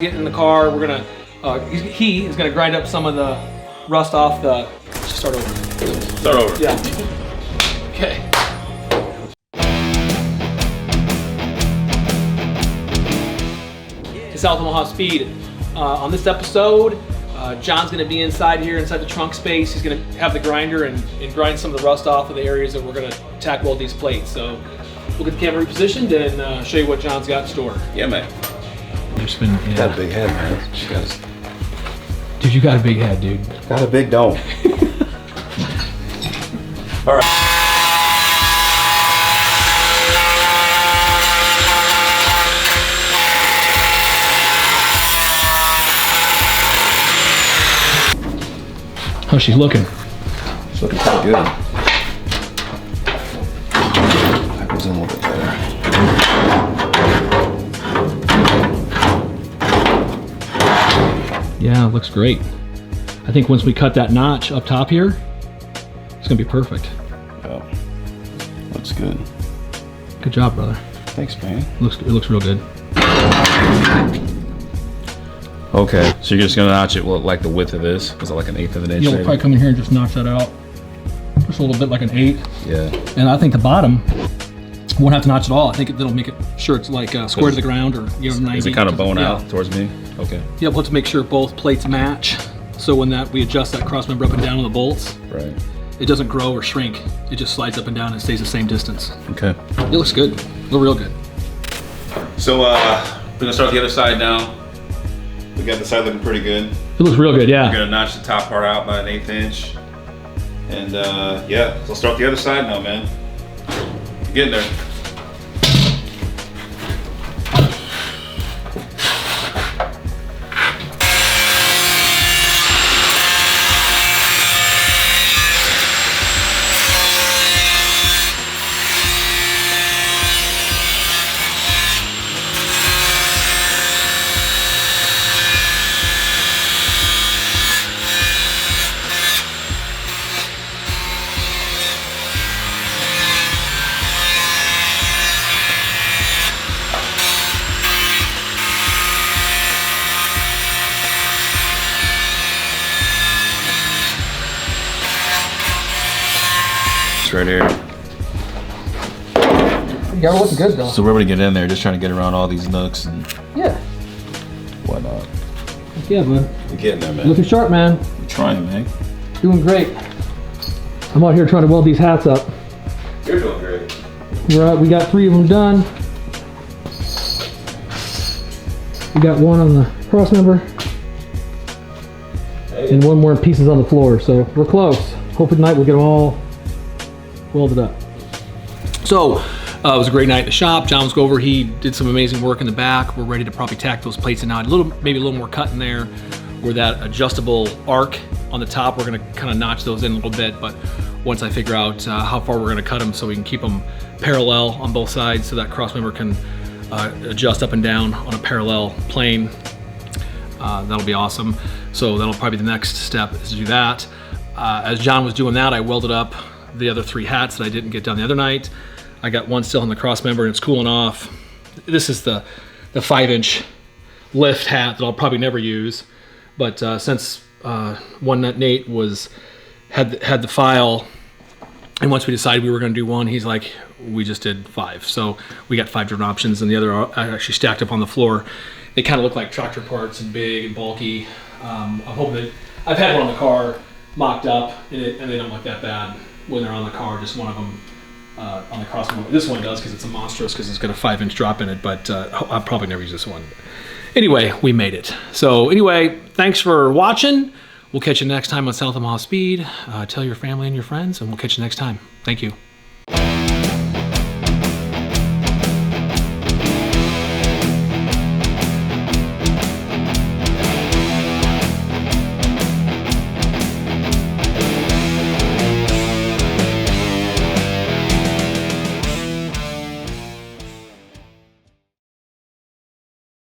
Get in the car. We're gonna. He is gonna grind up some of the rust off the. Start over. Start over. Yeah. Okay. To South Omaha Speed. On this episode, John's gonna be inside here, inside the trunk space. He's gonna have the grinder and grind some of the rust off of the areas that we're gonna tack weld these plates. So we'll get the camera repositioned and show you what John's got in store. Yeah, man. Yeah. Got a big head, man. Dude, you got a big head, dude. Got a big dome. All right. How's she looking? It's looking pretty good. That goes in a little bit better. Yeah, it looks great. I think once we cut that notch up top here, it's gonna be perfect. Oh, looks good. Good job, brother. Thanks, man. It looks real good. Okay, so you're just gonna notch it like the width of this? Is it like 1/8 of an inch? You'll probably come in here and just notch that out. Just a little bit like an 8. Yeah. And I think the bottom won't have to notch at all. I think it'll make it sure it's like square to the ground, or 90. Is it kind of bone out towards me? Okay. Yeah, we'll have to make sure both plates match. So when we adjust that cross member up and down on the bolts, Right. it doesn't grow or shrink. It just slides up and down and stays the same distance. Okay. It looks good. Look real good. So we're gonna start the other side now. We got the side looking pretty good. It looks real good, yeah. We're gonna notch the top part out by 1/8 inch. And yeah, so start the other side now, man. You're getting there. Right here. Yeah, we're looking good though. So we're able to get in there, just trying to get around all these nooks and Yeah. whatnot. Yeah, bud. We're getting there, man. Looking sharp, man. We're trying, man. Doing great. I'm out here trying to weld these hats up. You're doing great. We got 3 of them done. We got 1 on the cross member. Hey. And 1 more in pieces on the floor, so we're close. Hopefully tonight we'll get them all welded up. So, it was a great night at the shop. John was over, he did some amazing work in the back. We're ready to probably tack those plates in now. Maybe a little more cut in there, where that adjustable arc on the top, we're gonna kind of notch those in a little bit, but once I figure out how far we're gonna cut them so we can keep them parallel on both sides, so that cross member can adjust up and down on a parallel plane, that'll be awesome. So that'll probably be the next step, is to do that. As John was doing that, I welded up the other 3 hats that I didn't get done the other night. I got 1 still on the cross member and it's cooling off. This is the 5-inch lift hat that I'll probably never use, but since one that Nate had the file, and once we decided we were going to do 1, he's like, we just did 5. So we got 5 different options, and the other are actually stacked up on the floor. They kind of look like tractor parts and big and bulky. I'm hoping that I've had one on the car mocked up, and they don't look that bad when they're on the car. Just one of them on the cross member. This one does, because it's a monstrous, because it's got a 5-inch drop in it, but I'll probably never use this one. Anyway, we made it. So anyway, thanks for watching. We'll catch you next time on South Omaha Speed. Tell your family and your friends, and we'll catch you next time. Thank you.